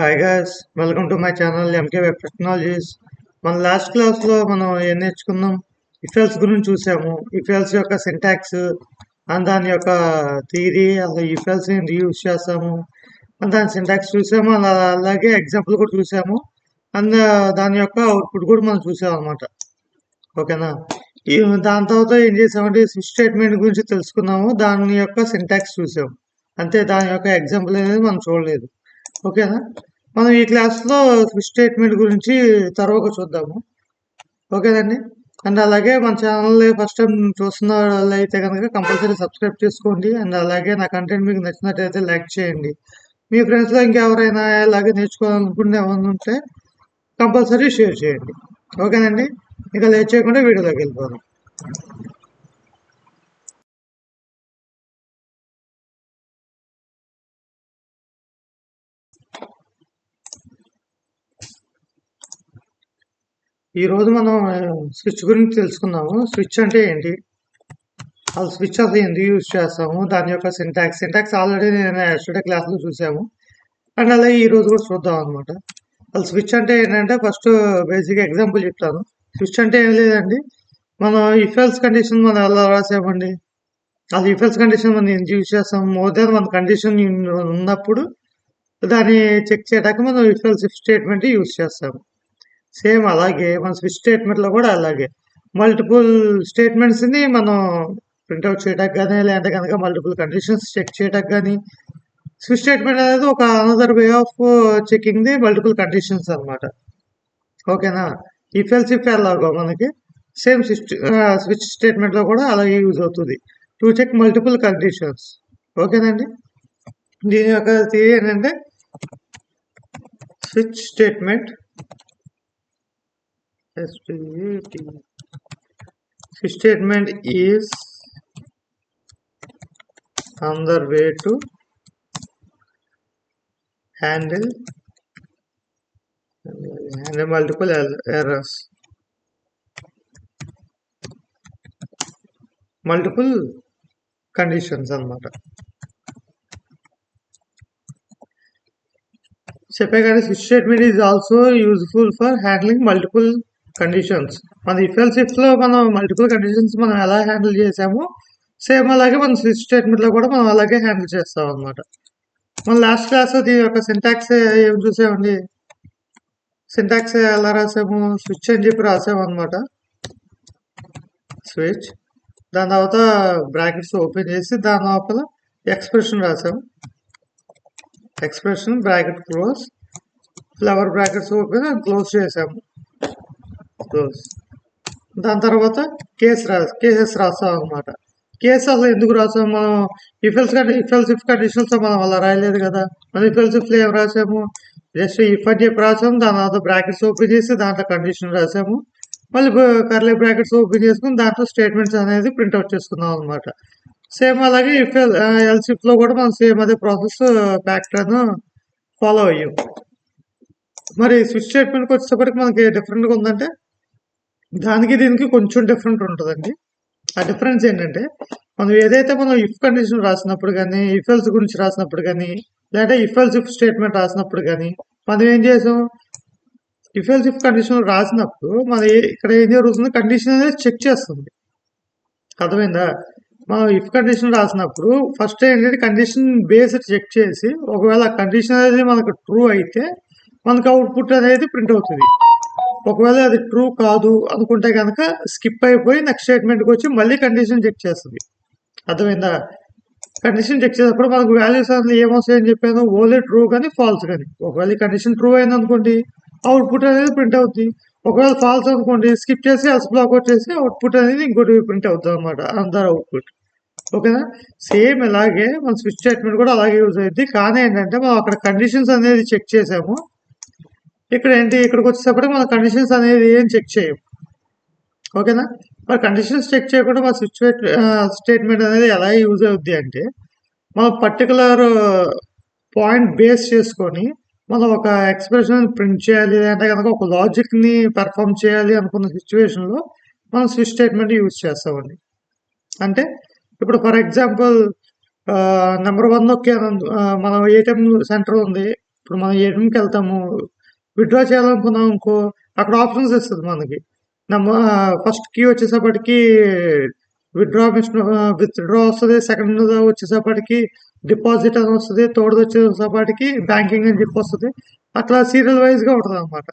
Hi guys, welcome to my channel MK web technologies. మన last క్లాస్లో మనం ఏం నేర్చుకున్నాం? ఇఫెల్స్ గురించి చూసాము. ఇఫెల్స్ యొక్క సింటాక్స్ అండ్ దాని యొక్క థియరీ, అసలు ఇఫెల్స్ ఏంటి యూజ్ చేస్తాము అండ్ దాని సింటాక్స్ చూసాము. అలాగే ఎగ్జాంపుల్ కూడా చూసాము అండ్ దాని యొక్క అవుట్పుట్ కూడా మనం చూసాము అనమాట. ఓకేనా? దాని తర్వాత ఏం చేసామంటే స్విచ్ స్టేట్మెంట్ గురించి తెలుసుకున్నాము, దాని యొక్క సింటాక్స్ చూసాము. అంతే, దాని యొక్క ఎగ్జాంపుల్ అనేది మనం చూడలేదు. ఓకేనా? మనం ఈ క్లాస్లో స్విచ్ స్టేట్మెంట్ గురించి తర్వాత చూద్దాము. ఓకేనండి. అండ్ అలాగే మన ఛానల్ ఫస్ట్ టైం చూస్తున్న వాళ్ళు అయితే కనుక కంపల్సరీ సబ్స్క్రైబ్ చేసుకోండి. అండ్ అలాగే నా కంటెంట్ మీకు నచ్చినట్టయితే లైక్ చేయండి. మీ ఫ్రెండ్స్లో ఇంకెవరైనా ఇలాగే నేర్చుకోవాలనుకుంటే ఏమైనా ఉంటే కంపల్సరీ షేర్ చేయండి. ఓకేనండి. ఇంకా లేట్ చేయకుండా వీడియోలోకి వెళ్ళిపోదాం. ఈరోజు మనం స్విచ్ గురించి తెలుసుకుందాము. స్విచ్ అంటే ఏంటి, అసలు స్విచ్ అసలు ఎందుకు యూజ్ చేస్తాము, దాని యొక్క సింటాక్స్ ఆల్రెడీ నేను ఎస్టర్డే క్లాస్లో చూసాము. అండ్ అలాగే ఈరోజు కూడా చూద్దాం అనమాట. అసలు స్విచ్ అంటే ఏంటంటే ఫస్ట్ బేసిక్ ఎగ్జాంపుల్ చెప్తాను. స్విచ్ అంటే ఏం లేదండి, మనం ఇఫెల్స్ కండిషన్ మనం ఎలా రాసామండి, అది ఇఫెల్స్ కండిషన్ మనం ఎందుకు యూజ్ చేస్తాం, మోర్ దాన్ మన కండిషన్ ఉన్నప్పుడు దాన్ని చెక్ చేయడానికి మనం ఇఫెల్స్ ఇఫ్ స్టేట్మెంట్ యూజ్ చేస్తాము. సేమ్ అలాగే మన స్విచ్ స్టేట్మెంట్లో కూడా అలాగే మల్టిపుల్ స్టేట్మెంట్స్ని మనం ప్రింట్అవుట్ చేయడానికి కానీ, లేదంటే కనుక మల్టిపుల్ కండిషన్స్ చెక్ చేయడానికి కానీ, స్విచ్ స్టేట్మెంట్ అనేది ఒక another way of checking the multiple conditions అనమాట. ఓకేనా? ఇఫెల్స్ ఇఫ్ ఎలాగో మనకి సేమ్ స్విచ్ స్టేట్మెంట్లో కూడా అలాగే యూజ్ అవుతుంది టు చెక్ మల్టిపుల్ కండిషన్స్. ఓకేనండి. దీని యొక్క థియరీ ఏంటంటే switch statement switch statement is another way to handle multiple errors, multiple conditions అన్నమాట. చెప్పే కానీ switch statement is also useful for handling multiple conditions. మన ఇఫెల్స్ ఇఫ్లో మనం మల్టిపుల్ కండిషన్స్ మనం ఎలా హ్యాండిల్ చేసామో సేమ్ అలాగే మన స్విచ్ స్టేట్మెంట్లో కూడా మనం అలాగే హ్యాండిల్ చేస్తాం అనమాట. మన లాస్ట్ క్లాస్ దీని యొక్క సింటాక్స్ ఏం చూసామండి, సింటాక్స్ ఎలా రాసాము, స్విచ్ అని చెప్పి రాసాము అనమాట. స్విచ్, దాని తర్వాత బ్రాకెట్స్ ఓపెన్ చేసి దాని లోపల ఎక్స్ప్రెషన్ రాసాము. Expression bracket close, flower brackets open close చేసాము, క్లోజ్. దాని తర్వాత కేసెస్ రాసాం అనమాట. కేసు అసలు ఎందుకు రాసాము, మనం ఇఫెల్స్ ఇఫ్ కండిషన్స్ మనం అలా రాయలేదు కదా. మనం ఇఫెల్స్ ఇఫ్లో ఏం రాసాము, జస్ట్ ఇఫ్ అని చెప్పి రాసాము, దాని తర్వాత బ్రాకెట్స్ ఓపెన్ చేసి దాంట్లో కండిషన్ రాసాము, మళ్ళీ కర్లీ బ్రాకెట్స్ ఓపెన్ చేసుకుని దాంట్లో స్టేట్మెంట్స్ అనేది ప్రింట్అవుట్ చేసుకున్నాం అనమాట. సేమ్ అలాగే ఎల్స్ ఇఫ్లో కూడా మనం సేమ్ అదే ప్రాసెస్ ప్యాటర్న్ ఫాలో అయ్యాం. మరి స్విచ్ స్టేట్మెంట్కి వచ్చేటప్పటికి మనకి డిఫరెంట్గా ఉందంటే దానికి దీనికి కొంచెం డిఫరెంట్ ఉంటుందండి. ఆ డిఫరెన్స్ ఏంటంటే మనం ఏదైతే మనం ఇఫ్ కండిషన్ రాసినప్పుడు కానీ, ఇఫెల్స్ గురించి రాసినప్పుడు కానీ, లేదంటే ఇఫెల్స్ ఇఫ్ స్టేట్మెంట్ రాసినప్పుడు కానీ మనం ఏం చేసాం, ఇఫెల్స్ ఇఫ్ కండిషన్ రాసినప్పుడు మనం ఇక్కడ ఏం జరుగుతుంది, కండిషన్ అనేది చెక్ చేస్తుంది. అర్థమైందా? మనం ఇఫ్ కండిషన్ రాసినప్పుడు ఫస్ట్ ఏంటంటే కండిషన్ బేస్డ్ చెక్ చేసి ఒకవేళ కండిషన్ అనేది మనకు ట్రూ అయితే మనకు అవుట్పుట్ అనేది ప్రింట్ అవుతుంది. ఒకవేళ అది ట్రూ కాదు అనుకుంటే కనుక స్కిప్ అయిపోయి నెక్స్ట్ స్టేట్మెంట్కి వచ్చి మళ్ళీ కండిషన్ చెక్ చేస్తుంది. అర్థమైందా? కండిషన్ చెక్ చేసినప్పుడు మనకు వాల్యూస్ అనేది ఏమొస్తాయని చెప్పాను, ఓన్లీ ట్రూ కానీ ఫాల్స్ కానీ. ఒకవేళ కండిషన్ ట్రూ అయింది అనుకోండి అవుట్పుట్ అనేది ప్రింట్ అవుతుంది. ఒకవేళ ఫాల్స్ అనుకోండి స్కిప్ చేసి ఎల్స్ బ్లాక్ వచ్చేసి అవుట్పుట్ అనేది ఇంకోటి ప్రింట్ అవుతుంది అనమాట, అందరు అవుట్పుట్. ఓకేనా? సేమ్ ఇలాగే మన స్విచ్ స్టేట్మెంట్ కూడా అలాగే యూజ్ అయ్యింది. కానీ ఏంటంటే మనం అక్కడ కండిషన్స్ అనేది చెక్ చేసాము, ఇక్కడ ఏంటి ఇక్కడికి వచ్చేటప్పటికి మన కండిషన్స్ అనేది ఏం చెక్ చేయము. ఓకేనా? మరి కండిషన్స్ చెక్ చేయకుండా మన స్విచ్ స్టేట్మెంట్ అనేది ఎలా యూజ్ అవుద్ది అంటే మనం పర్టికులర్ పాయింట్ బేస్ చేసుకొని మనం ఒక ఎక్స్ప్రెషన్ ప్రింట్ చేయాలి, అంటే కనుక ఒక లాజిక్ని పెర్ఫామ్ చేయాలి అనుకున్న సిచ్యువేషన్లో మనం స్విచ్ స్టేట్మెంట్ యూజ్ చేస్తామండి. అంటే ఇప్పుడు ఫర్ ఎగ్జాంపుల్ నెంబర్ 1 నొక్కాను, మనం ఏటీఎం సెంటర్ ఉంది, ఇప్పుడు మనం ఏటీఎంకి వెళ్తాము, విత్డ్రా చేయాలనుకున్నాం అనుకో, అక్కడ ఆప్షన్స్ ఇస్తుంది మనకి. ఫస్ట్ కీ వచ్చేసేపటికి విత్డ్రా వస్తుంది, సెకండ్ వచ్చేసేపటికి డిపాజిట్ అని వస్తుంది, థర్డ్ వచ్చేసేపటికి బ్యాంకింగ్ అని చెప్పి వస్తుంది. అట్లా సీరియల్ వైజ్గా ఉంటుంది అనమాట.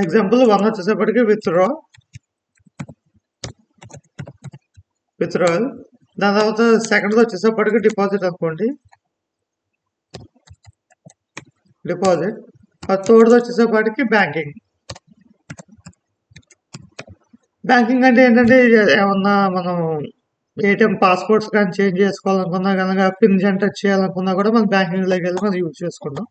ఎగ్జాంపుల్ 1 వచ్చేసేపటికి విత్డ్రాయల్, దాని తర్వాత సెకండ్ వచ్చేసేపటికి డిపాజిట్ అనుకోండి, డిపాజిట్. థర్డ్ వచ్చేసేపటికి బ్యాంకింగ్. బ్యాంకింగ్ అంటే ఏంటంటే ఏమన్నా మనం ఏటీఎం పాస్పోర్ట్స్ కానీ చేంజ్ చేసుకోవాలనుకున్నా కనుక, పిన్ జనరేట్ చేయాలనుకున్నా కూడా మనం బ్యాంకింగ్లోకి వెళ్ళి మనం యూజ్ చేసుకుంటాం.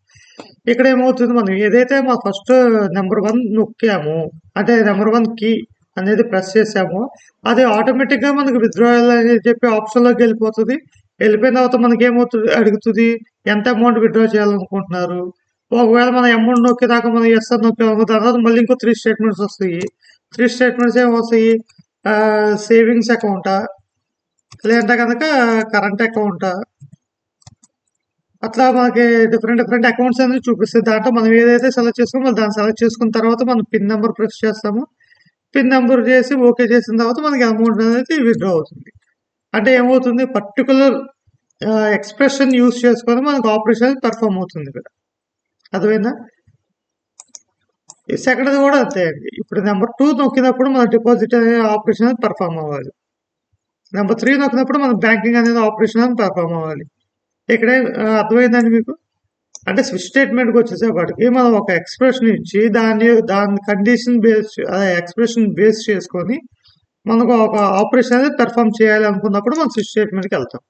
ఇక్కడ ఏమవుతుంది, మనం ఏదైతే మా ఫస్ట్ నెంబర్ 1 నొక్కాము, అంటే నెంబర్ 1 కీ అనేది ప్రెస్ చేసామో, అది ఆటోమేటిక్గా మనకి విత్డ్రాయల్ అని చెప్పి ఆప్షన్లోకి వెళ్ళిపోతుంది. వెళ్ళిపోయిన తర్వాత మనకి ఏమవుతుంది, అడుగుతుంది ఎంత అమౌంట్ విత్డ్రా చేయాలనుకుంటున్నారు. ఒకవేళ మన అమౌంట్ నొక్కేదాకా మనం ఎస్ అని నొక్కాము, తర్వాత మళ్ళీ ఇంకో 3 స్టేట్మెంట్స్ వస్తాయి. 3 స్టేట్మెంట్స్ ఏమొస్తాయి, సేవింగ్స్ అకౌంటా, లేదంటే కనుక కరెంట్ అకౌంటా, అట్లా మనకి డిఫరెంట్ అకౌంట్స్ అనేది చూపిస్తుంది. దాంట్లో మనం ఏదైతే సెలెక్ట్ చేసుకోమో దాన్ని సెలెక్ట్ చేసుకున్న తర్వాత మనం పిన్ నెంబర్ ప్రెస్ చేస్తాము. పిన్ నెంబర్ చేసి ఓకే చేసిన తర్వాత మనకి అమౌంట్ అనేది విత్డ్రా అవుతుంది. అంటే ఏమవుతుంది, పర్టికులర్ ఎక్స్ప్రెషన్ యూజ్ చేసుకొని మనకు ఆపరేషన్ పెర్ఫామ్ అవుతుంది ఇక్కడ. అర్థమైందా? ఈ సెకండ్ది కూడా అంతే అండి. ఇప్పుడు నెంబర్ 2 నొక్కినప్పుడు మన డిపాజిట్ అనే ఆపరేషన్ అనేది పెర్ఫామ్ అవ్వాలి. నెంబర్ 3 నొక్కినప్పుడు మన బ్యాంకింగ్ అనేది ఆపరేషన్ అనేది పెర్ఫామ్ అవ్వాలి. ఇక్కడే అర్థమైందండి మీకు? అంటే స్విచ్ స్టేట్మెంట్కి వచ్చేసేపటికి మనం ఒక ఎక్స్ప్రెషన్ ఇచ్చి దాని కండిషన్ బేస్, అదే ఎక్స్ప్రెషన్ బేస్ చేసుకొని మనకు ఒక ఆపరేషన్ అనేది పెర్ఫామ్ చేయాలి అనుకున్నప్పుడు మనం స్విచ్ స్టేట్మెంట్కి వెళ్తాం.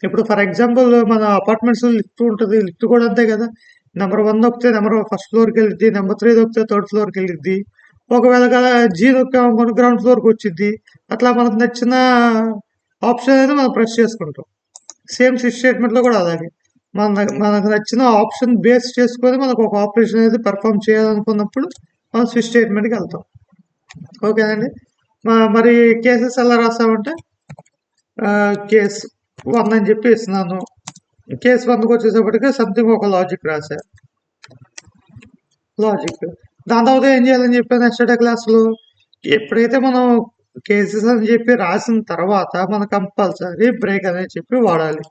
ఇప్పుడు ఫర్ ఎగ్జాంపుల్ మన అపార్ట్మెంట్స్ లిఫ్ట్ ఉంటుంది, లిఫ్ట్ కూడా అంతే కదా. నెంబర్ 1 నొక్కితే నెంబర్ ఫస్ట్ ఫ్లోర్కి వెళ్ళిద్ది, నెంబర్ 3 నొక్కితే థర్డ్ ఫ్లోర్కి వెళ్ళిద్ది. ఒకవేళ జీ నొక్కామనుకోని గ్రౌండ్ ఫ్లోర్కి వచ్చింది. అట్లా మనకు నచ్చిన ఆప్షన్ అనేది మనం ప్రెస్ చేసుకుంటాం. సేమ్ స్విచ్ స్టేట్మెంట్లో కూడా అలాగే మనకు నచ్చిన ఆప్షన్ బేస్ చేసుకొని మనకు ఒక ఆపరేషన్ అనేది పెర్ఫామ్ చేయాలనుకున్నప్పుడు మనం స్విచ్ స్టేట్మెంట్కి వెళ్తాం. ఓకేనండి. మరి కేసెస్ ఎలా రాస్తామంటే కేస్ 1 అని చెప్పి ఇస్తున్నాను. కేస్ 1కి వచ్చేసేపటికి సంథింగ్ ఒక లాజిక్ రాశా. లాజిక్ దాని తర్వాత ఏం చేయాలని చెప్పాను ఎస్టర్డే క్లాస్లో, ఎప్పుడైతే మనం కేసెస్ అని చెప్పి రాసిన తర్వాత మనం కంపల్సరీ బ్రేక్ అనేది చెప్పి వాడాలి.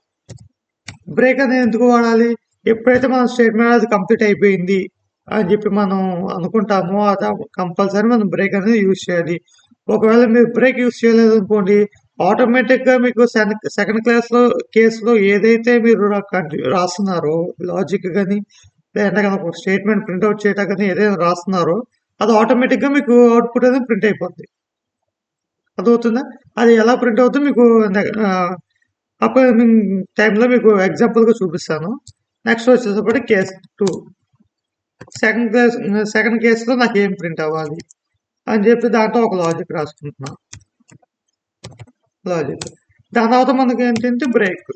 బ్రేక్ అనేది ఎందుకు వాడాలి, ఎప్పుడైతే మన స్టేట్మెంట్ అది కంప్లీట్ అయిపోయింది అని చెప్పి మనం అనుకుంటామో అది కంపల్సరీ మనం బ్రేక్ అనేది యూజ్ చేయాలి. ఒకవేళ మీరు బ్రేక్ యూజ్ చేయలేదు అనుకోండి, ఆటోమేటిక్గా మీకు సెకండ్ క్లాస్లో కేసులో ఏదైతే మీరు రాస్తున్నారో లాజిక్ కానీ, లేదంటే కనుక ఒక స్టేట్మెంట్ ప్రింట్అవుట్ చేయటం కానీ ఏదైతే రాస్తున్నారో అది ఆటోమేటిక్గా మీకు అవుట్పుట్ అనేది ప్రింట్ అయిపోద్ది. అదవుతుందా? అది ఎలా ప్రింట్ అవుతుందో మీకు అప్కమింగ్ టైంలో మీకు ఎగ్జాంపుల్గా చూపిస్తాను. నెక్స్ట్ వచ్చేసరికి కేస్ 2, సెకండ్ కేసులో నాకు ఏం ప్రింట్ అవ్వాలి అని చెప్పి దాంట్లో ఒక లాజిక్ రాసుకుంటున్నాను. లాజిక్ దాని తర్వాత మనకి ఏంటంటే బ్రేక్.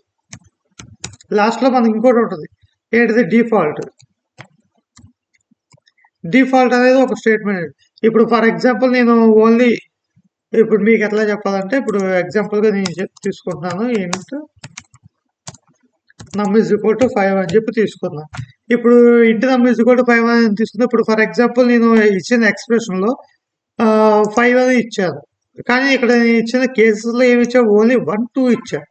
లాస్ట్లో మనకి ఇంకోటి ఉంటుంది, ఏంటిది డిఫాల్ట్. డిఫాల్ట్ అనేది ఒక స్టేట్మెంట్. ఇప్పుడు ఫర్ ఎగ్జాంపుల్ నేను ఓన్లీ ఇప్పుడు మీకు ఎట్లా చెప్పాలంటే, ఇప్పుడు ఎగ్జాంపుల్గా నేను తీసుకుంటున్నాను ఏంటంటే నమ్ ఈజ్ ఈక్వల్ టు 5 అని చెప్పి తీసుకున్నాను. ఇప్పుడు ఇంటి నమ్ ఈజ్ ఈక్వల్ టు 5 అని తీసుకుంటే, ఇప్పుడు ఫర్ ఎగ్జాంపుల్ నేను ఇచ్చిన ఎక్స్ప్రెషన్లో 5 అని ఇచ్చాను, కానీ ఇక్కడ నేను ఇచ్చిన కేసెస్లో ఏమి ఇచ్చాను, ఓన్లీ 1, 2 ఇచ్చాను.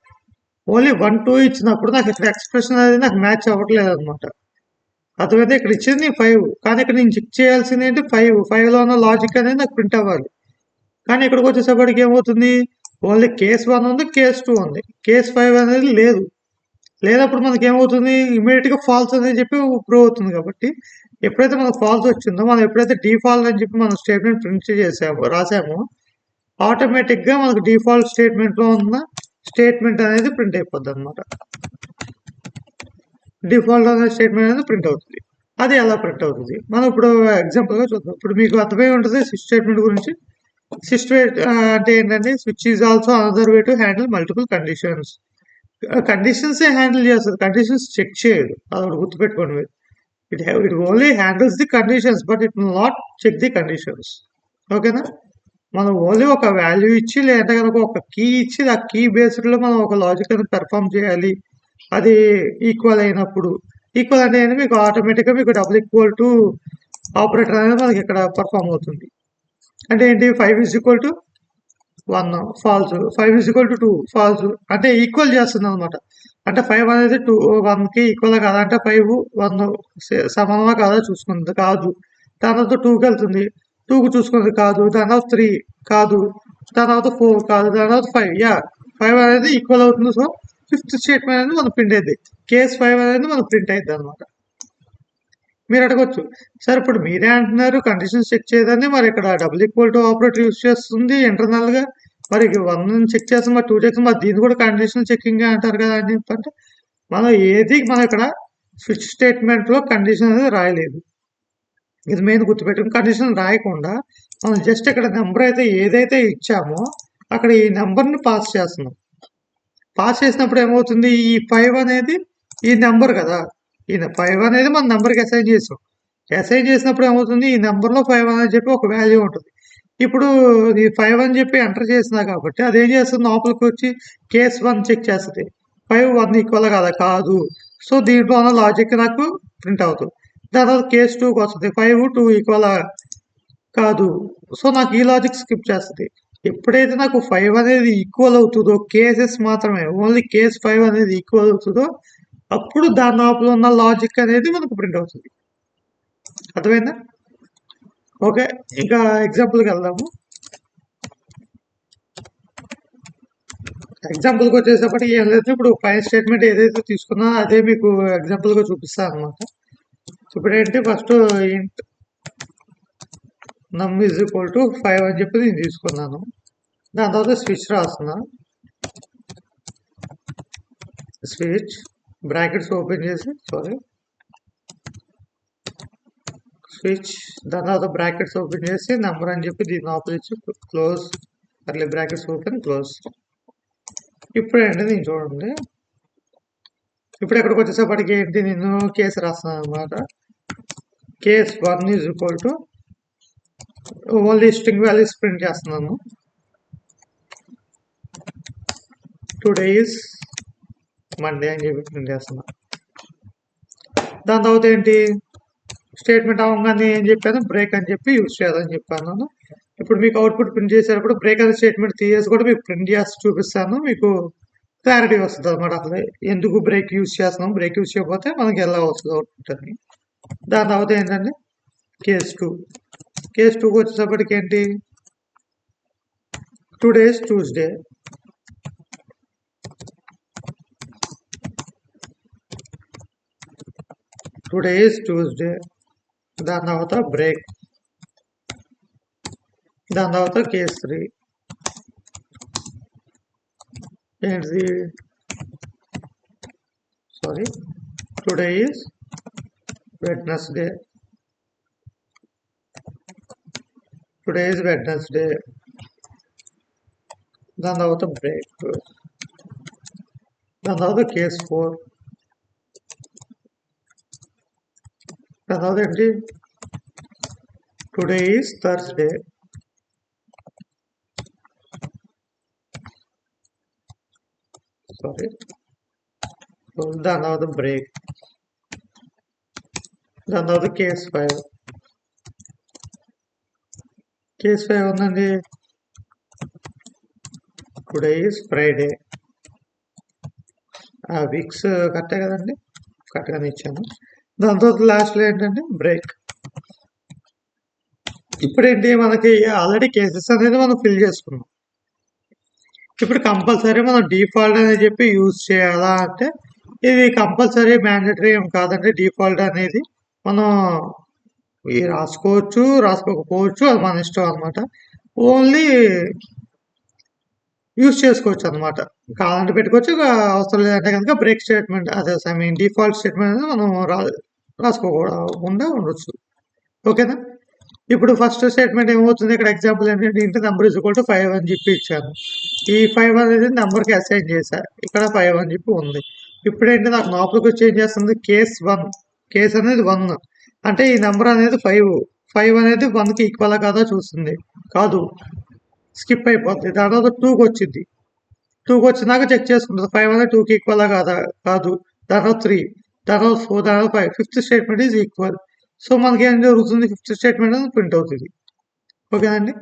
ఓన్లీ 1, 2 ఇచ్చినప్పుడు నాకు ఇక్కడ ఎక్స్ప్రెషన్ అనేది నాకు మ్యాచ్ అవ్వట్లేదు అనమాట. అర్థమైతే ఇక్కడ ఇచ్చింది 5, కానీ ఇక్కడ నేను చెక్ చేయాల్సింది ఏంటి 5లో ఉన్న లాజిక్ అనేది నాకు ప్రింట్ అవ్వాలి. కానీ ఇక్కడికి వచ్చేసరికి ఏమవుతుంది, ఓన్లీ కేస్ 1 ఉంది, కేస్ 2 ఉంది, కేస్ 5 అనేది లేదు. లేనప్పుడు మనకి ఏమవుతుంది, ఇమీడియట్గా ఫాల్స్ అనేది చెప్పి ప్రూవ్ అవుతుంది. కాబట్టి ఎప్పుడైతే మనకు ఫాల్స్ వచ్చిందో, మనం ఎప్పుడైతే డిఫాల్ట్ అని చెప్పి మనం స్టేట్మెంట్ ప్రింట్ రాసామో ఆటోమేటిక్గా మనకు డిఫాల్ట్ స్టేట్మెంట్లో ఉన్న స్టేట్మెంట్ అనేది ప్రింట్ అయిపోద్ది అనమాట. డిఫాల్ట్ అనే స్టేట్మెంట్ అనేది ప్రింట్ అవుతుంది. అది ఎలా ప్రింట్ అవుతుంది మనం ఇప్పుడు ఎగ్జాంపుల్గా చూద్దాం. ఇప్పుడు మీకు అర్థమై ఉంటుంది స్విచ్ స్టేట్మెంట్ గురించి. స్విచ్ అంటే ఏంటంటే, switch is also another way to handle multiple conditions. కండిషన్సే హ్యాండిల్ చేస్తుంది, కండిషన్స్ చెక్ చేయదు. అది ఒకటి గుర్తుపెట్టుకోండి మీరు. It only handles the conditions, but it will not check the conditions. ఓకేనా? మనం ఓన్లీ ఒక వాల్యూ ఇచ్చి, లేదా కనుక ఒక కీ ఇచ్చి, ఆ కీ బేస్డ్లో మనం ఒక లాజిక్ అనేది పెర్ఫామ్ చేయాలి. అది ఈక్వల్ అయినప్పుడు, ఈక్వల్ అంటే ఏంటి, మీకు ఆటోమేటిక్గా మీకు డబుల్ ఈక్వల్ టు ఆపరేటర్ అనేది మనకి ఇక్కడ పర్ఫామ్ అవుతుంది. అంటే ఏంటి, 5 is equal to 1 false, 5 is equal to 2 false, అంటే ఈక్వల్ చేస్తుంది అనమాట. అంటే 5 అనేది 1కి ఈక్వల్ కాదా అంటే 5 1 సమానమా కాదా చూసుకుంది, కాదు. దాని తర్వాత 2కి వెళ్తుంది, 2కి చూసుకుంది, కాదు. దాని తర్వాత 3 కాదు. దాని తర్వాత 4 కాదు. దాని తర్వాత 5 5 అనేది ఈక్వల్ అవుతుంది. సో ఫిఫ్త్ స్టేట్మెంట్ అనేది మనం ప్రింట్ అయింది, కేస్ 5 అనేది మనం ప్రింట్ అయింది అనమాట. మీరు అడగొచ్చు, సార్ ఇప్పుడు మీరే అంటున్నారు కండిషన్స్ చెక్ చేయదని, మరి ఇక్కడ double equal to operator use చేస్తుంది ఇంటర్నల్ గా, మరి 1 చెక్ చేస్తాం, మరి 2 చెక్, మరి దీన్ని కూడా కండిషన్ చెక్కింగ్ అంటారు కదా అని చెప్పంటే, మనం ఇక్కడ స్విచ్ స్టేట్మెంట్ లో కండిషన్ అనేది రాయలేదు. ఇది మెయిన్ గుర్తుపెట్టుకుని కండిషన్ రాయకుండా మనం జస్ట్ ఇక్కడ నెంబర్ అయితే ఏదైతే ఇచ్చామో అక్కడ ఈ నెంబర్ని పాస్ చేస్తున్నాం. పాస్ చేసినప్పుడు ఏమవుతుంది, ఈ 5 అనేది ఈ నెంబర్ కదా, ఈ 5 అనేది మన నెంబర్కి అసైన్ చేసాం. అసైన్ చేసినప్పుడు ఏమవుతుంది, ఈ నెంబర్లో 5 అని చెప్పి ఒక వాల్యూ ఉంటుంది. ఇప్పుడు ఈ 5 అని చెప్పి ఎంటర్ చేసినా కాబట్టి అదేం చేస్తుంది, లోపలికి వచ్చి కేస్ 1 చెక్ చేస్తుంది, 5 1 ఈక్వల్ కదా, కాదు. సో దీంట్లో ఉన్న లాజిక్ నాకు ప్రింట్ అవుతుంది. దాని తర్వాత కేస్ 2కి వస్తుంది, 5 2 ఈక్వల్ కాదు. సో నాకు ఈ లాజిక్ స్కిప్ చేస్తుంది. ఎప్పుడైతే నాకు 5 అనేది ఈక్వల్ అవుతుందో, కేసెస్ మాత్రమే, ఓన్లీ కేస్ 5 అనేది ఈక్వల్ అవుతుందో అప్పుడు దాని లోపల ఉన్న లాజిక్ అనేది మనకు ప్రింట్ అవుతుంది. అర్థమైందా? ఓకే, ఇంకా ఎగ్జాంపుల్కి వెళ్దాము. ఎగ్జాంపుల్కి వచ్చేసప్పటికి ఏం లేదు, ఇప్పుడు ఫైవ్ స్టేట్మెంట్ ఏదైతే తీసుకున్నా అదే మీకు ఎగ్జాంపుల్గా చూపిస్తాను అనమాట. ఇప్పుడు ఏంటి, ఫస్ట్ ఇంట్ నమ్ ఈజ్ ఈక్వల్ టు 5 అని చెప్పి నేను తీసుకున్నాను. దాని తర్వాత స్విచ్ రాస్తున్నా, స్విచ్ బ్రాకెట్స్ ఓపెన్ చేసి స్విచ్, దాని తర్వాత బ్రాకెట్స్ ఓపెన్ చేసి నెంబర్ అని చెప్పి దీన్ని ఆపోజిట్ క్లోజ్, అట్లే బ్రాకెట్స్ ఓపెన్ క్లోజ్. ఇప్పుడు ఏంటి నేను చూడండి, ఇప్పుడు ఎక్కడికి వచ్చేసప్పటికి ఏంటి, నేను కేసు రాస్తాను అనమాట. Case 1 is equal to only string values print చేస్తున్నాను. టుడే ఈజ్ మండే అని చెప్పి ప్రింట్ చేస్తున్నాను. దాని తర్వాత ఏంటి, స్టేట్మెంట్ అవ్వగానే ఏం చెప్పాను, బ్రేక్ అని చెప్పి యూజ్ చేయాలని చెప్పాను. ఇప్పుడు మీకు అవుట్పుట్ ప్రింట్ చేసేటప్పుడు బ్రేక్ అనే స్టేట్మెంట్ తీసేసి కూడా మీకు ప్రింట్ చేసి చూపిస్తాను, మీకు క్లారిటీ వస్తుంది అనమాట. అసలు ఎందుకు బ్రేక్ యూజ్ చేస్తున్నాం, బ్రేక్ యూజ్ చేయకపోతే మనకి ఎలా వస్తుంది అవుట్పుట్ అని. దాని తర్వాత ఏంటంటే కేస్ 2, కేస్ 2కి వచ్చేటప్పటికి ఏంటి, today is Tuesday, today is Tuesday. దాని తర్వాత బ్రేక్, దాని తర్వాత కేస్ 3 ఏంటిది, today is Wednesday, today is Wednesday. దాని తర్వాత బ్రేక్, దాని తర్వాత కేస్ 4, దాని తర్వాత ఏంటి, టుడే ఈజ్ థర్స్డే, దాని తర్వాత బ్రేక్, దాని తర్వాత కేస్ 5, కేస్ 5 ఉందండి, టుడే ఈజ్ ఫ్రైడే. వీక్స్ కరెక్టే కదండి, కరెక్ట్గానే ఇచ్చాను. దాని తర్వాత లాస్ట్లో ఏంటంటే బ్రేక్. ఇప్పుడేంటి, మనకి ఆల్రెడీ కేసెస్ అనేది మనం ఫిల్ చేసుకున్నాం. ఇప్పుడు కంపల్సరీ మనం డిఫాల్ట్ అని చెప్పి యూజ్ చేయాలా అంటే ఇది కంపల్సరీ మ్యాండేటరీ ఏం కాదండి. డిఫాల్ట్ అనేది మనం రాసుకోవచ్చు, రాసుకోకపోవచ్చు, అది మన ఇష్టం అనమాట. ఓన్లీ యూజ్ చేసుకోవచ్చు అనమాట. కావాలంటే పెట్టుకోవచ్చు, అవసరం లేదంటే కనుక బ్రేక్ స్టేట్మెంట్ అదే డిఫాల్ట్ స్టేట్మెంట్ అనేది మనం రాసుకోకుండా ఉండొచ్చు. ఓకేనా? ఇప్పుడు ఫస్ట్ స్టేట్మెంట్ ఏమవుతుంది, ఇక్కడ ఎగ్జాంపుల్ ఏంటంటే ఇంటి నెంబర్ ఈజ్ ఈక్వల్ టు 5 అని చెప్పి ఇచ్చాను. ఈ 5 అనేది నెంబర్కి అసైన్ చేశాను, ఇక్కడ 5 అని చెప్పి ఉంది. ఇప్పుడు ఏంటి, నాకు లోపలికి వచ్చి ఏం చేస్తుంది, కేస్ 1, కేస్ అనేది 1 అంటే ఈ నెంబర్ అనేది 5 అనేది 1కి ఈక్వల్ కాదా చూస్తుంది, కాదు, స్కిప్ అయిపోతుంది. దాని తర్వాత 2కి వచ్చింది, 2కి వచ్చినాక చెక్ చేసుకుంటుంది 5 అనేది 2కి ఈక్వల్ కాదా, కాదు. దాని తర్వాత 3 తర్వాత 4 తర్వాత 5 fifth statement is equal. So మనకి ఏం జరుగుతుంది, ఫిఫ్త్ స్టేట్మెంట్ అనేది ప్రింట్ అవుతుంది. ఓకేనండి,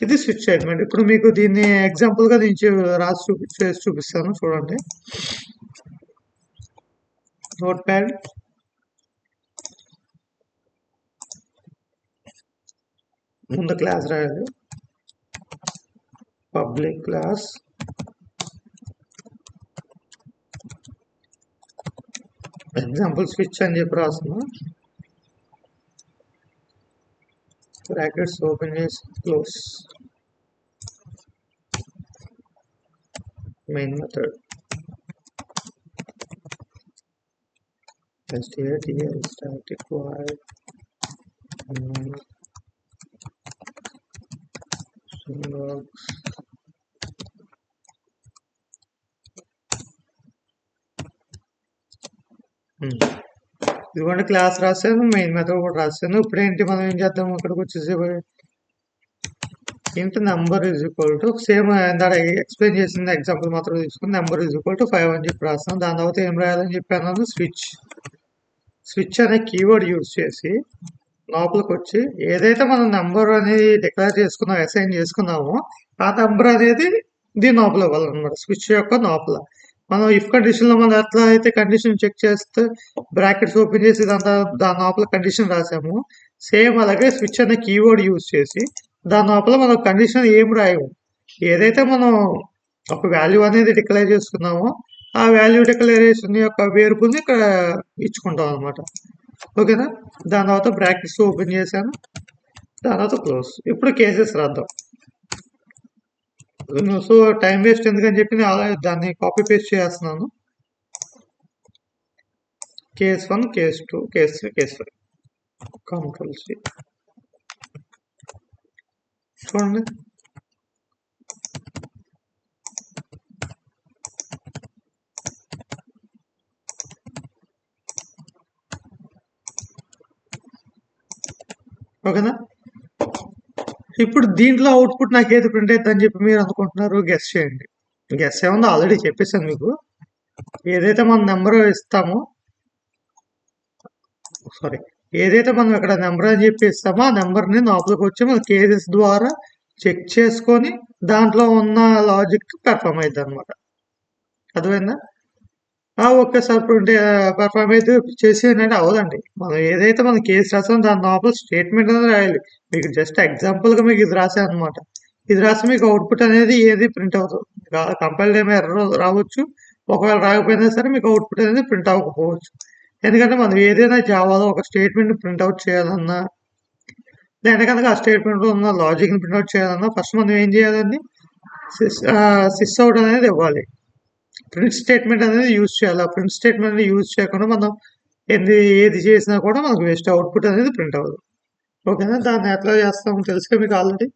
ఇది స్విచ్ స్టేట్మెంట్. ఇప్పుడు మీకు దీన్ని ఎగ్జాంపుల్గా నేను రాసి చేసి చూపిస్తాను, చూడండి. నోట్ ప్యాడ్, ముందు క్లాస్ రాయాలి, పబ్లిక్ క్లాస్ ఎగ్జాంపుల్ స్విచ్ అని చెప్పి రాస్తున్నాం. బ్రాకెట్స్ ఓపెన్ చేసి close. Main method stdtl static void logs. ఇదిగోండి క్లాస్ రాశాను, మెయిన్ మెథడ్ కూడా రాశాను. ఇప్పుడు ఏంటి మనం ఏం చేద్దాం, అక్కడికి వచ్చేసి ఇంట్ number is equal to same ఇందాక ఎక్స్ప్లెయిన్ చేసిన ఎగ్జాంపుల్ మాత్రం తీసుకుని నెంబర్ ఈజ్ ఈక్వల్ టు 5 అని చెప్పి రాస్తాం. దాని తర్వాత ఏం రాయాలని చెప్పాను, స్విచ్ అనే కీవర్డ్ యూజ్ చేసి లోపలికి వచ్చి ఏదైతే మనం నెంబర్ అనేది డిక్లేర్ చేసుకున్నాం, అసైన్ చేసుకున్నామో ఆ నెంబర్ అనేది దీని లోపల ఇవ్వాలన్నమాట. స్విచ్ యొక్క లోపల మనం ఇఫ్ కండిషన్లో మనం ఎట్లా అయితే కండిషన్ చెక్ చేస్తే బ్రాకెట్స్ ఓపెన్ చేసి దాని లోపల కండిషన్ రాసాము, సేమ్ అలాగే స్విచ్ అనే కీవర్డ్ యూజ్ చేసి దాని లోపల మనం కండిషన్ ఏం రాయము. ఏదైతే మనం ఒక వాల్యూ అనేది డిక్లేర్ చేసుకున్నామో ఆ వాల్యూ డిక్లరేషన్ యొక్క వేరియబుల్ని ఇక్కడ ఇచ్చుకుంటాం అనమాట. ఓకేనా, దాని తర్వాత బ్రాకెట్స్ ఓపెన్ చేశాను, దాని తర్వాత క్లోజ్. ఇప్పుడు కేసెస్ రాద్దాం. సో టైం వేస్ట్ ఎందుకని చెప్పి నేను దాన్ని కాపీ పేస్ట్ చేస్తున్నాను. Case 1, case 2, case 3, case 5, కంట్రోల్-C. చూడండి, ఓకేనా. ఇప్పుడు దీంట్లో అవుట్పుట్ నాకు ఏది ప్రింట్ అవుతుంది అని చెప్పి మీరు అనుకుంటున్నారు, గెస్ చేయండి. గెస్ ఏమన్నా ఆల్రెడీ చెప్పేసాను మీకు. ఏదైతే మనం నెంబర్ ఇస్తామో, ఏదైతే మనం ఇక్కడ నెంబర్ అని చెప్పి ఇస్తామో ఆ నెంబర్ని లోపలికి వచ్చి మన కేసెస్ ద్వారా చెక్ చేసుకొని దాంట్లో ఉన్న లాజిక్ పెర్ఫామ్ అవుతుంది అనమాట. అర్థమైందా? ఓకే సార్, ప్రింట్ పెర్ఫామ్ అయితే చేసి ఏంటంటే అవదండి. మనం ఏదైతే మనం కేసు రాసామో దాని లోపల స్టేట్మెంట్ అనేది రాయాలి. మీకు జస్ట్ ఎగ్జాంపుల్గా మీకు ఇది రాసాను అనమాట. ఇది రాసి మీకు అవుట్పుట్ అనేది ఏది ప్రింట్ అవుతుంది. కంపైల్ ఏమో ఎర్రర్ రావచ్చు, ఒకవేళ రాకపోయినా సరే మీకు అవుట్పుట్ అనేది ప్రింట్ అవ్వకపోవచ్చు. ఎందుకంటే మనం ఏదైనా జావాలో ఒక స్టేట్మెంట్ ప్రింట్అవుట్ చేయాలన్నా, లేదా కనుక ఆ స్టేట్మెంట్లో ఉన్న లాజిక్ని ప్రింట్అవుట్ చేయాలన్నా ఫస్ట్ మనం ఏం చేయాలండి, సిస్ అవుట్ అనేది ఇవ్వాలి. ప్రింట్ స్టేట్మెంట్ అనేది యూజ్ చేయాలి. ఆ ప్రింట్ స్టేట్మెంట్ యూజ్ చేయకుండా మనం ఏది చేసినా కూడా మనకు వేస్ట్, అవుట్పుట్ అనేది ప్రింట్ అవ్వదు. ఓకేనా, దాన్ని ఎట్లా చేస్తామో తెలుసుగా మీకు ఆల్రెడీ.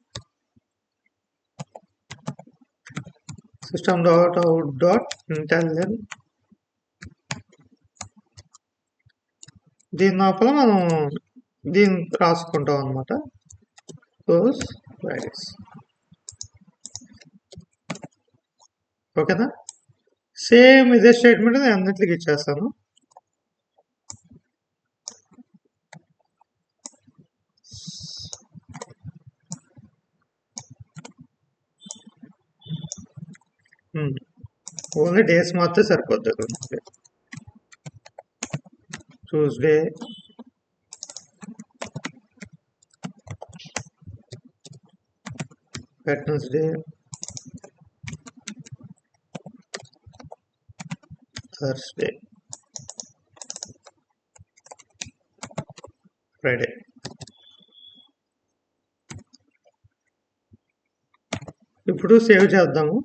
system.out.println, దీని లోపల మనం దీన్ని రాసుకుంటాం అనమాట. ఓకేనా, సేమ్ ఇదే స్టేట్మెంట్ నేను అన్నింటికి ఇచ్చేస్తాను. ఓన్లీ డేస్ మాత్రం సరిపోద్ది. Tuesday, Wednesday, Thursday, Friday. ఇప్పుడు సేవ్ చేద్దాము.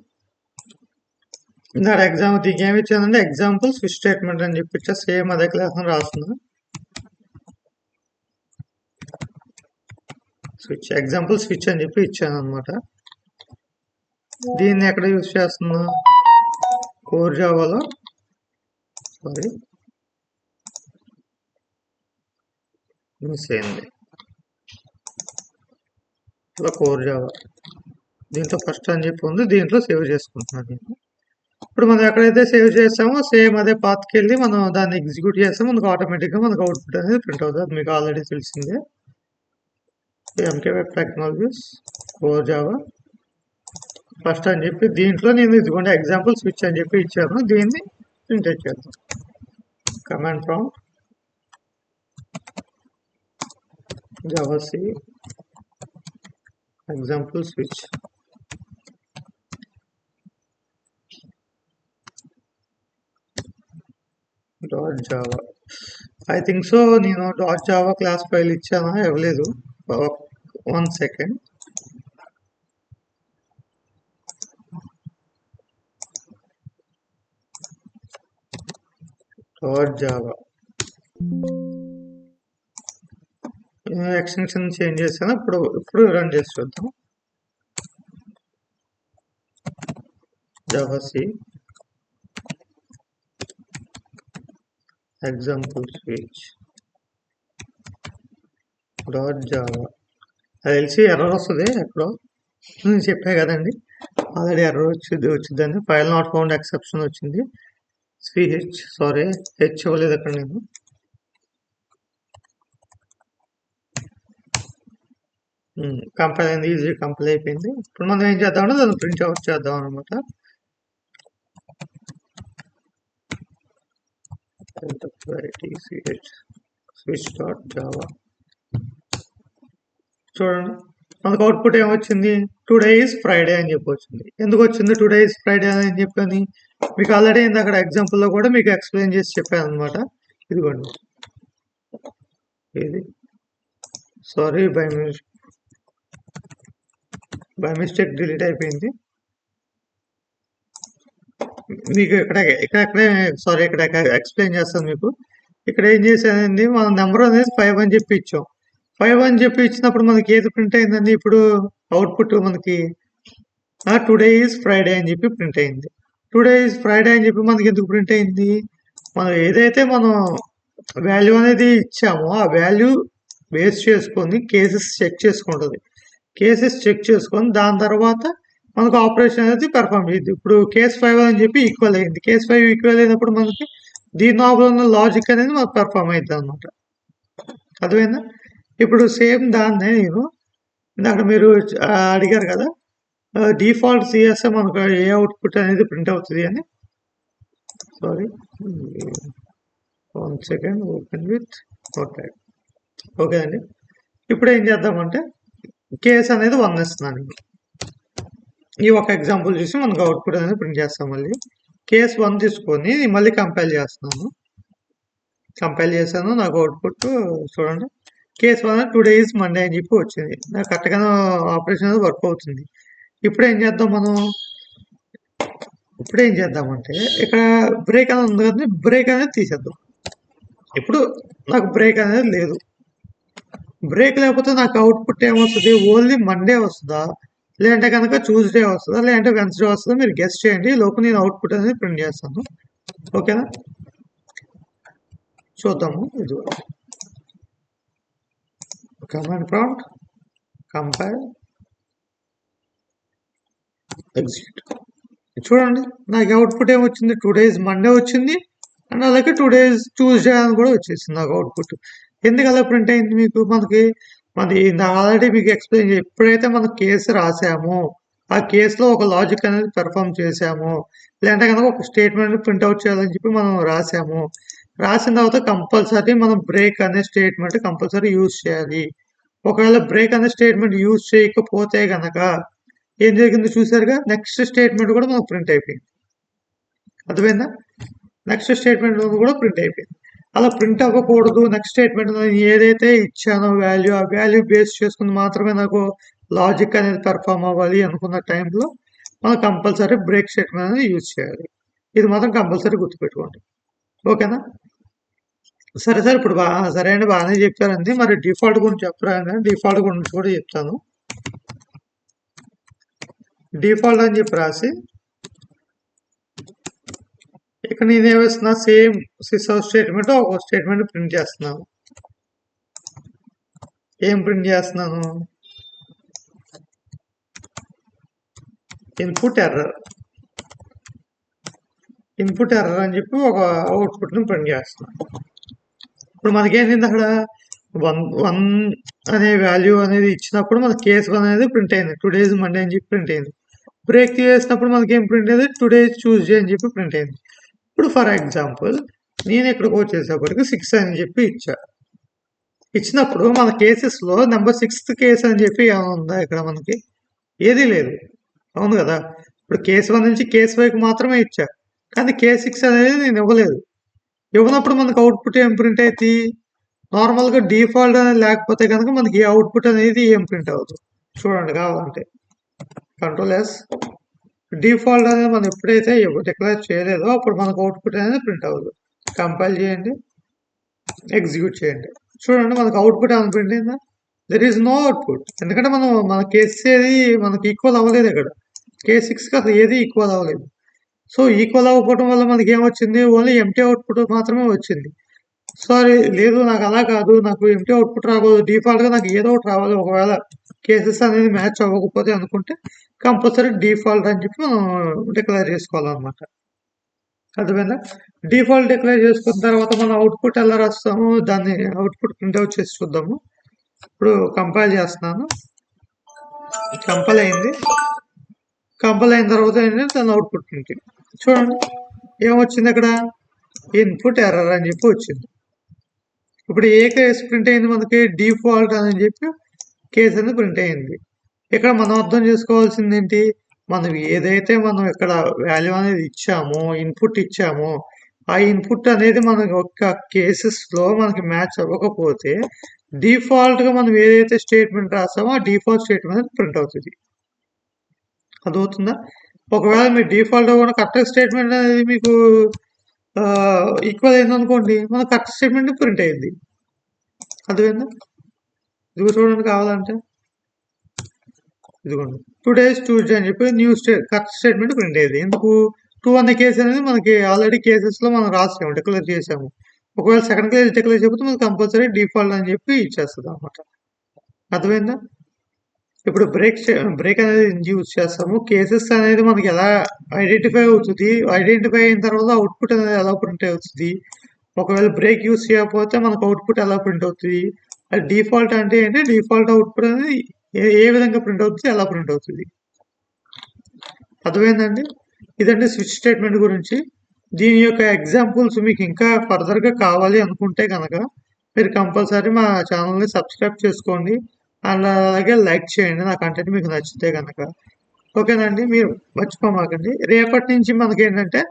నా ఎగ్జామ్ దీనికి ఏమి ఇచ్చానంటే ఎగ్జాంపుల్ స్విచ్ స్టేట్మెంట్ అని చెప్పి ఇచ్చా. సేమ్ అదే క్లాస్ అని రాస్తున్నా. స్విచ్ ఎగ్జాంపుల్ స్విచ్ అని చెప్పి ఇచ్చాను అనమాట. దీన్ని ఎక్కడ యూజ్ చేస్తున్నా, కోర్ జావాలో, మిస్ అయింది, ఇలా కోర్ జావా దీంట్లో ఫస్ట్ అని చెప్పి ఉంది, దీంట్లో సేవ్ చేసుకుంటున్నాను నేను. ఇప్పుడు మనం ఎక్కడైతే సేవ్ చేస్తామో సేమ్ అదే పాత్కి వెళ్ళి మనం దాన్ని ఎగ్జిక్యూట్ చేస్తాం, మనకు ఆటోమేటిక్గా మనకు అవుట్పుట్ అనేది ప్రింట్ అవుతుంది. అది మీకు ఆల్రెడీ తెలిసిందే. MK web technologies core Java first అని చెప్పి దీంట్లో నేను ఇదిగోండి ఎగ్జాంపుల్ స్విచ్ అని చెప్పి ఇచ్చాను. దీన్ని ప్రింట్ చేద్దాం. Command prompt Java C example switch dot Java. I think so నేను డాట్ జావా క్లాస్ ఫైల్ ఇచ్చానా ఇవ్వలేదు. 1 second. Dot Java extension change చేశాను. ఇప్పుడు రన్ చేసి చూద్దాం. Java C example switch dot Java. అది తెలిసి ఎర్రర్ వస్తుంది ఎక్కడో, నేను చెప్పా కదండి ఆల్రెడీ ఎర్రర్ వచ్చిందని. ఫైల్ నాట్ ఫౌండ్ ఎక్సెప్షన్ వచ్చింది. సిహెచ్ సారీ హెచ్ ఇవ్వలేదు అక్కడ నేను. కంపైల్ అయింది, ఈజీ కంపైల్ అయిపోయింది. ఇప్పుడు మనం ఏం చేద్దామంటే దాన్ని ప్రింట్ అవుట్ చేద్దాం అనమాట. స్విచ్ డాట్ జావా చూడండి, మనకు అవుట్పుట్ ఏమొచ్చింది, టుడే ఈజ్ ఫ్రైడే అని చెప్పి వచ్చింది. ఎందుకు వచ్చింది టుడే ఈజ్ ఫ్రైడే అని చెప్పని మీకు ఆల్రెడీ అక్కడ ఎగ్జాంపుల్లో కూడా మీకు ఎక్స్ప్లెయిన్ చేసి చెప్పాను అనమాట. ఇదిగోండి, ఇది సారీ బై మిస్టేక్ డిలీట్ అయిపోయింది. మీకు ఇక్కడే సారీ ఇక్కడ ఎక్స్ప్లెయిన్ చేస్తాను మీకు. ఇక్కడ ఏం చేశానండి, మన నెంబర్ అనేది 5 అని చెప్పి ఇచ్చాం. 5 అని చెప్పి ఇచ్చినప్పుడు మనకి ఏది ప్రింట్ అయిందండి, ఇప్పుడు అవుట్పుట్ మనకి టుడే ఈజ్ ఫ్రైడే అని చెప్పి ప్రింట్ అయింది. టుడే ఈజ్ ఫ్రైడే అని చెప్పి మనకి ఎందుకు ప్రింట్ అయింది, మనం ఏదైతే మనం వాల్యూ అనేది ఇచ్చామో ఆ వాల్యూ బేస్ చేసుకొని కేసెస్ చెక్ చేసుకుంటుంది. కేసెస్ చెక్ చేసుకొని దాని తర్వాత మనకు ఆపరేషన్ అనేది పెర్ఫామ్ చేద్ది. ఇప్పుడు కేస్ 5 అని చెప్పి ఈక్వల్ అయింది. కేస్ 5 ఈక్వల్ అయినప్పుడు మనకి దీని లోపల ఉన్న లాజిక్ అనేది మనకు పెర్ఫామ్ అవుతుంది అనమాట. అర్థమైందా? ఇప్పుడు సేమ్ దాన్నే నేను ఇందాక మీరు అడిగారు కదా, డిఫాల్ట్ సిఎస్ఏ మనకు ఏ అవుట్పుట్ అనేది ప్రింట్ అవుతుంది అని. Sorry 1 second, open with okay. Okay అండి, ఇప్పుడు ఏం చేద్దామంటే కేస్ అనేది 1 ఇస్తున్నాను. ఈ ఒక ఎగ్జాంపుల్ చూసి మనకు అవుట్పుట్ అనేది ప్రింట్ చేస్తాం. మళ్ళీ కేస్ 1 తీసుకొని మళ్ళీ కంపైల్ చేస్తున్నాను. కంపైల్ చేశాను, నాకు అవుట్పుట్ చూడండి, కేస్ 1 టుడే ఈజ్ మండే అని చెప్పి వచ్చింది. నాకు కరెక్ట్గా ఆపరేషన్ అనేది వర్క్ అవుతుంది. ఇప్పుడు ఏం చేద్దామంటే ఇక్కడ బ్రేక్ అనేది ఉంది కదా, బ్రేక్ అనేది తీసేద్దాం. ఇప్పుడు నాకు బ్రేక్ అనేది లేదు. బ్రేక్ లేకపోతే నాకు అవుట్పుట్ ఏమొస్తుంది, ఓన్లీ మండే వస్తుందా, లేదంటే కనుక ట్యూస్డే వస్తుందా, లేదంటే వెన్స్డే వస్తుందా, మీరు గెస్ చేయండి. లోపు నేను అవుట్పుట్ అనేది ప్రింట్ చేస్తాను. ఓకేనా, చూద్దాము. ఇది కమాండ్ ప్రాంప్ట్ కంపైల్ ఎగ్జిక్యూట్. చూడండి, నాకు అవుట్పుట్ ఏమొచ్చింది, 2 days మండే వచ్చింది, అండ్ అలాగే 2 days ట్యూస్డే అని కూడా వచ్చేసింది నాకు అవుట్పుట్. ఎందుకు అలా ప్రింట్ అయింది మీకు, మనది ఆల్రెడీ మీకు ఎక్స్ప్లెయిన్ చేసి, ఎప్పుడైతే మనం కేసు రాసామో ఆ కేసులో ఒక లాజిక్ అనేది పెర్ఫామ్ చేసాము, లేదంటే కనుక ఒక స్టేట్మెంట్ ప్రింట్అవుట్ చేయాలని చెప్పి మనం రాసిన తర్వాత కంపల్సరీ మనం బ్రేక్ అనే స్టేట్మెంట్ కంపల్సరీ యూజ్ చేయాలి. ఒకవేళ బ్రేక్ అనే స్టేట్మెంట్ యూజ్ చేయకపోతే గనక ఏం జరిగిందో చూసారుగా, నెక్స్ట్ స్టేట్మెంట్ కూడా మనకు ప్రింట్ అయిపోయింది. అర్థమైందా, నెక్స్ట్ స్టేట్మెంట్ కూడా ప్రింట్ అయిపోయింది. అలా ప్రింట్ అవ్వకూడదు, నెక్స్ట్ స్టేట్మెంట్ ఏదైతే ఇచ్చానో వాల్యూ, ఆ వాల్యూ బేస్ చేసుకుని మాత్రమే నాకు లాజిక్ అనేది పెర్ఫామ్ అవ్వాలి అనుకున్న టైంలో మనం కంపల్సరీ బ్రేక్ స్టేట్మెంట్ అనేది యూజ్ చేయాలి. ఇది మాత్రం కంపల్సరీ గుర్తుపెట్టుకోండి. ఓకేనా, సరే ఇప్పుడు సరే అండి, బాగానే చెప్పారండి. మరి డిఫాల్ట్ గురించి చెప్పరా, డిఫాల్ట్ గురించి కూడా చెప్తాను. డిఫాల్ట్ అని చెప్పి రాసి ఇక్కడ నేను ఏమిస్తున్నా, సేమ్ సిస్అవుట్ స్టేట్మెంట్ ఒక స్టేట్మెంట్ ప్రింట్ చేస్తున్నాను. ఏం ప్రింట్ చేస్తున్నాను, ఇన్పుట్ ఎర్రర్. ఇన్పుట్ ఎర్రర్ అని చెప్పి ఒక అవుట్పుట్ని ప్రింట్ చేస్తున్నాం. ఇప్పుడు మనకేంటి అక్కడ 1 అనే వాల్యూ అనేది ఇచ్చినప్పుడు మనకి కేస్ 1 అనేది ప్రింట్ అయింది. టుడేస్ మండే అని చెప్పి ప్రింట్ అయింది. బ్రేక్ చేసినప్పుడు మనకి ఏం ప్రింట్ అయింది, టుడేస్ ట్యూస్డే అని చెప్పి ప్రింట్ అయింది. ఇప్పుడు ఫర్ ఎగ్జాంపుల్ నేను ఇక్కడికి వచ్చేసేపటికి 6 అని చెప్పి ఇచ్చినప్పుడు మన కేసెస్లో నెంబర్ 6th కేస్ అని చెప్పి ఏమైనా ఉందా ఇక్కడ మనకి? ఏదీ లేదు. అవును కదా. ఇప్పుడు కేస్ 1 నుంచి కేస్ 5కి మాత్రమే ఇచ్చా, కానీ కేస్ 6 అనేది నేను ఇవ్వలేదు. ఇవ్వనప్పుడు మనకు అవుట్పుట్ ఏం ప్రింట్ అవుతుంది? నార్మల్గా డిఫాల్ట్ అనేది లేకపోతే కనుక మనకి ఏ అవుట్పుట్ అనేది ఏం ప్రింట్ అవుతుంది చూడండి. కావాలంటే కంట్రోల్ S, డిఫాల్ట్ అనేది మనం ఎప్పుడైతే డిక్లేర్ చేయలేదో అప్పుడు మనకు అవుట్పుట్ అనేది ప్రింట్ అవ్వదు. కంపైల్ చేయండి, ఎగ్జిక్యూట్ చేయండి. చూడండి మనకు అవుట్పుట్ ఏమైనా ప్రింట్ అయిందా? There is no output. ఎందుకంటే మన కేస్ ఏది మనకి ఈక్వల్ అవ్వలేదు. ఇక్కడ కేస్ 6కి అసలు ఏది ఈక్వల్ అవ్వలేదు. సో ఈక్వల్ అవ్వకపోవడం వల్ల మనకి ఏమొచ్చింది? ఓన్లీ ఎంటీ అవుట్పుట్ మాత్రమే వచ్చింది. సారీ, లేదు నాకు అలా కాదు, నాకు ఎంటీ అవుట్పుట్ రాకూడదు, డిఫాల్ట్గా నాకు ఏదో ఒకటి రావాలి. ఒకవేళ కేసెస్ అనేది మ్యాచ్ అవ్వకపోతే అనుకుంటే కంపల్సరీ డిఫాల్ట్ అని చెప్పి మనం డిక్లేర్ చేసుకోవాలన్నమాట. అర్థమైందా? డిఫాల్ట్ డిక్లేర్ చేసుకున్న తర్వాత మనం అవుట్పుట్ ఎలా రాస్తాము, దాన్ని అవుట్పుట్ ప్రింట్అవుట్ చేసి చూద్దాము. ఇప్పుడు కంపైల్ చేస్తున్నాను. కంపైల్ అయింది. కంపైల్ అయిన తర్వాత ఏంటంటే దాని అవుట్పుట్ ప్రింట్ చూడండి ఏమొచ్చింది అక్కడ, ఇన్పుట్ ఎర్రర్ అని చెప్పి వచ్చింది. ఇప్పుడు ఏ కేసు ప్రింట్ అయింది మనకి? డిఫాల్ట్ అని చెప్పి కేసు అనేది ప్రింట్ అయింది. ఇక్కడ మనం అర్థం చేసుకోవాల్సింది ఏంటి, మనం ఏదైతే మనం ఇక్కడ వాల్యూ అనేది ఇచ్చామో, ఇన్పుట్ ఇచ్చామో, ఆ ఇన్పుట్ అనేది మన యొక్క కేసెస్లో మనకి మ్యాచ్ అవ్వకపోతే డిఫాల్ట్గా మనం ఏదైతే స్టేట్మెంట్ రాస్తామో ఆ డిఫాల్ట్ స్టేట్మెంట్ ప్రింట్ అవుతుంది. అదవుతుందా? ఒకవేళ మీ డిఫాల్ట్ కూడా కరెక్ట్ స్టేట్మెంట్ అనేది మీకు ఈక్వల్ అయిందనుకోండి, మన కరెక్ట్ స్టేట్మెంట్ ప్రింట్ అయింది. అర్థమైందా? ఇది చూడండి కావాలంటే ఇదిగోండి టుడేస్ ట్యూస్డే అని చెప్పి న్యూ కరెక్ట్ స్టేట్మెంట్ ప్రింట్ అయ్యేది. ఎందుకు? 2 అనే కేసు అనేది మనకి ఆల్రెడీ కేసెస్లో మనం రాసాము, డిక్లేర్ చేసాము. ఒకవేళ సెకండ్ కేసు డిక్లేర్ చెప్తే మనకి కంపల్సరీ డిఫాల్ట్ అని చెప్పి ఇచ్చేస్తుంది అనమాట. అర్థమైందా? ఇప్పుడు బ్రేక్ అనేది యూజ్ చేస్తాము. కేసెస్ అనేది మనకి ఎలా ఐడెంటిఫై అవుతుంది, ఐడెంటిఫై అయిన తర్వాత అవుట్పుట్ అనేది ఎలా ప్రింట్ అవుతుంది, ఒకవేళ బ్రేక్ యూజ్ చేయకపోతే మనకు అవుట్పుట్ ఎలా ప్రింట్ అవుతుంది, అది డిఫాల్ట్ అంటే ఏంటి, డిఫాల్ట్ అవుట్పుట్ అనేది ఏ విధంగా ప్రింట్ అవుతుంది, ఎలా ప్రింట్ అవుతుంది. అర్థమైందండి? ఇదండి స్విచ్ స్టేట్మెంట్ గురించి. దీని యొక్క ఎగ్జాంపుల్స్ మీకు ఇంకా ఫర్దర్గా కావాలి అనుకుంటే కనుక మీరు కంపల్సరీ మా ఛానల్ని సబ్స్క్రైబ్ చేసుకోండి, అండ్ అలాగే లైక్ చేయండి నా కంటెంట్ మీకు నచ్చితే కనుక. ఓకేనండి, మీరు మర్చిపోమాకండి. రేపటి నుంచి మనకి ఏంటంటే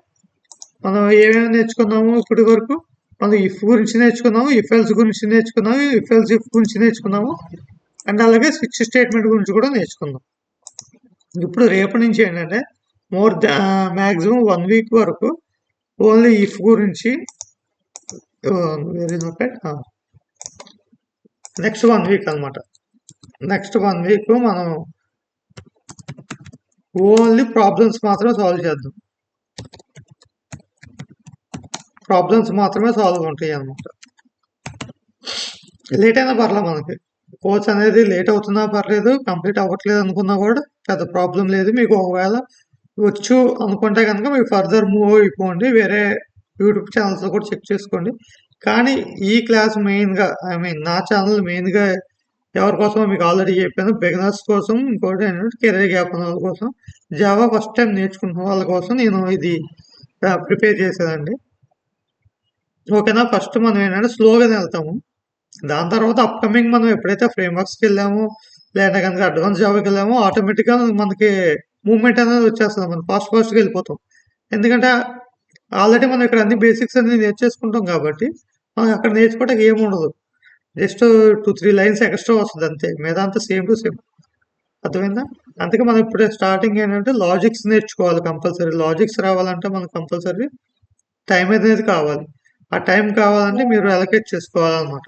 మనం ఏమేమి నేర్చుకున్నాము ఇప్పటి వరకు, మనం ఇఫ్ గురించి నేర్చుకున్నాము, ఇఫ్ ఎల్స్ గురించి నేర్చుకున్నాము, ఇఫ్ ఎల్స్ ఇఫ్ గురించి నేర్చుకున్నాము, అండ్ అలాగే స్విచ్ స్టేట్మెంట్ గురించి కూడా నేర్చుకుందాం. ఇప్పుడు రేపటి నుంచి ఏంటంటే మ్యాక్సిమం 1 వీక్ వరకు ఓన్లీ ఇఫ్ గురించి, నెక్స్ట్ 1 వీక్ అనమాట. నెక్స్ట్ 1 వీక్ మనం ఓన్లీ ప్రాబ్లమ్స్ మాత్రమే సాల్వ్ చేద్దాం. ప్రాబ్లమ్స్ మాత్రమే సాల్వ్ ఉంటాయి అనమాట. లేట్ అయినా పర్లేదు, మనకి కోర్స్ అనేది లేట్ అవుతున్నా పర్లేదు, కంప్లీట్ అవ్వట్లేదు అనుకున్నా కూడా పెద్ద ప్రాబ్లం లేదు. మీకు ఒకవేళ వచ్చు అనుకుంటే కనుక మీరు ఫర్దర్ మూవ్ అయిపోండి, వేరే యూట్యూబ్ ఛానల్స్లో కూడా చెక్ చేసుకోండి. కానీ ఈ క్లాస్ మెయిన్గా, నా ఛానల్ మెయిన్గా ఎవరి కోసం మీకు ఆల్రెడీ చెప్పాను, బిగినర్స్ కోసం, ఇంకోటి ఏంటంటే కెరీర్ గ్యాప్ ఉన్న వాళ్ళ కోసం, జావా ఫస్ట్ టైం నేర్చుకున్న వాళ్ళ కోసం నేను ఇది ప్రిపేర్ చేసేదండి. ఓకేనా? ఫస్ట్ మనం ఏంటంటే స్లోగానే వెళ్తాము, దాని తర్వాత అప్కమింగ్ మనం ఎప్పుడైతే ఫ్రేమ్వర్క్స్కి వెళ్ళామో లేదా కనుక అడ్వాన్స్ జాబ్కి వెళ్ళామో ఆటోమేటిక్గా మనకి మూవ్మెంట్ అనేది వచ్చేస్తుంది, మనం ఫాస్ట్గా వెళ్ళిపోతాం. ఎందుకంటే ఆల్రెడీ మనం ఇక్కడ అన్ని బేసిక్స్ అన్ని నేర్చేసుకుంటాం కాబట్టి మనకు అక్కడ నేర్చుకోవడానికి ఏమి ఉండదు, జస్ట్ 2-3 లైన్స్ ఎక్స్ట్రా వస్తుంది అంతే, మీద అంతా సేమ్ టు సేమ్. అర్థమైందా? అందుకే మనం ఇప్పుడే స్టార్టింగ్ ఏంటంటే లాజిక్స్ నేర్చుకోవాలి కంపల్సరీ. లాజిక్స్ రావాలంటే మనకు కంపల్సరీ టైం అనేది కావాలి. ఆ టైం కావాలంటే మీరు అలొకేట్ చేసుకోవాలన్నమాట.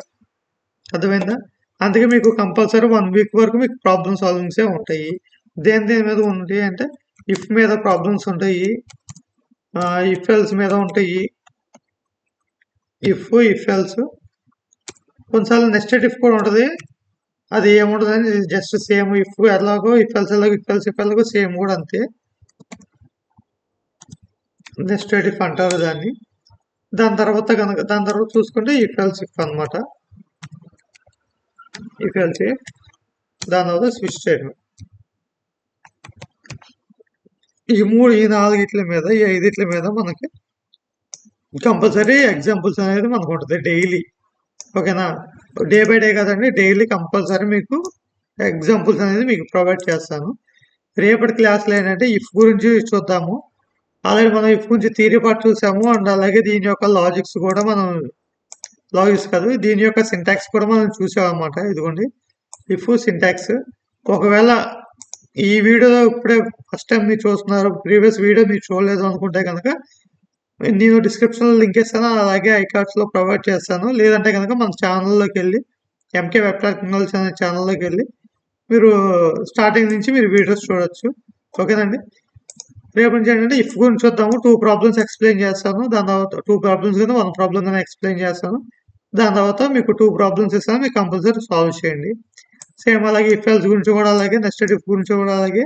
అర్థమైందా? అందుకే మీకు కంపల్సరీ 1 వీక్ వరకు మీకు ప్రాబ్లమ్ సాల్వింగ్సే ఉంటాయి. దేని మీద ఉంటాయి అంటే ఇఫ్ మీద ప్రాబ్లమ్స్ ఉంటాయి, ఇఫ్ ఎల్స్ మీద ఉంటాయి. ఇఫ్ ఎల్స్ కొన్నిసార్లు నెస్టెడ్ ఇఫ్ కూడా ఉంటుంది. అది ఏముంటుంది అని జస్ట్ సేమ్ ఇఫ్ ఎలాగో ఇఫ్ ఎల్స్ ఎలాగో ఇఫ్ ఎల్స్ సేమ్ కూడా అంతే. నెస్టెడ్ ఇఫ్ అంటారు దాన్ని. దాని తర్వాత చూసుకుంటే ఇఫ్ ఎల్స్ ఇఫ్ అనమాట. ఇఫ్ ఎల్స్ ఇఫ్ దాని తర్వాత స్విచ్ స్టేట్మెంట్. ఈ నాలుగిట్ల మీద ఈ ఐదిట్ల మీద మనకి కంపల్సరీ ఎగ్జాంపుల్స్ అనేది మనకు ఉంటుంది డైలీ. ఓకేనా, డే బై డే కదండి, డైలీ కంపల్సరీ మీకు ఎగ్జాంపుల్స్ అనేది మీకు ప్రొవైడ్ చేస్తాను. రేపటి క్లాస్లో ఏంటంటే ఇఫ్ గురించి చూద్దాము. ఆల్రెడీ మనం ఇఫ్ గురించి థియరీ పార్ట్ చూసాము, అండ్ అలాగే దీని యొక్క లాజిక్స్ కూడా మనం దీని యొక్క సింటాక్స్ కూడా మనం చూసామన్నమాట. ఇదిగోండి ఇఫ్ సింటాక్స్. ఒకవేళ ఈ వీడియో ఇప్పుడే ఫస్ట్ టైం మీరు చూస్తున్నారు, ప్రీవియస్ వీడియో మీరు చూడలేదు అనుకుంటే కనుక నేను డిస్క్రిప్షన్లో లింక్ ఇస్తాను, అలాగే ఐకార్డ్స్లో ప్రొవైడ్ చేస్తాను. లేదంటే కనుక మన ఛానల్లోకి వెళ్ళి ఎంకే వెబ్ టెక్నాలజీ అనే ఛానల్లోకి వెళ్ళి మీరు స్టార్టింగ్ నుంచి మీరు వీడియోస్ చూడొచ్చు. ఓకేనండి, రేపు నుంచి ఏంటంటే ఇఫ్ గురించి చూద్దాము. 2 ప్రాబ్లమ్స్ ఎక్స్ప్లెయిన్ చేస్తాను. దాని తర్వాత 2 ప్రాబ్లమ్స్ కానీ 1 ప్రాబ్లమ్ కానీ ఎక్స్ప్లెయిన్ చేస్తాను. దాని తర్వాత మీకు 2 ప్రాబ్లమ్స్ ఇస్తాను, మీకు కంపల్సరీ సాల్వ్ చేయండి. సేమ్ అలాగే ఇఫ్ ఎల్స్ గురించి కూడా అలాగే, నెస్టెడ్ ఇఫ్ గురించి కూడా అలాగే,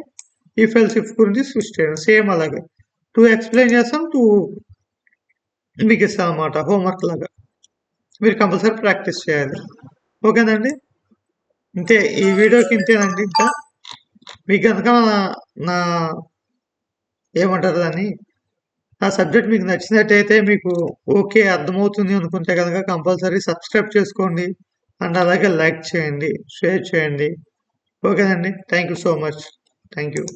ఇఫ్ ఎల్స్ ఇఫ్ గురించి స్విచ్ చేయండి. సేమ్ అలాగే 2 ఎక్స్ప్లెయిన్ చేస్తాం, 2 మీకు ఇస్తాను అనమాట హోంవర్క్ లాగా. మీరు కంపల్సరీ ప్రాక్టీస్ చేయాలి. ఓకేనండి, ఇంతే ఈ వీడియోకి ఇంతేనండి. ఇంకా మీకు కనుక నా ఏమంటారు దాన్ని, ఆ సబ్జెక్ట్ మీకు నచ్చినట్టయితే, మీకు ఓకే అర్థమవుతుంది అనుకుంటే కనుక కంపల్సరీ సబ్స్క్రైబ్ చేసుకోండి, అండ్ అలాగే లైక్ చేయండి, షేర్ చేయండి. ఓకేనండి, thank you so much. Thank you.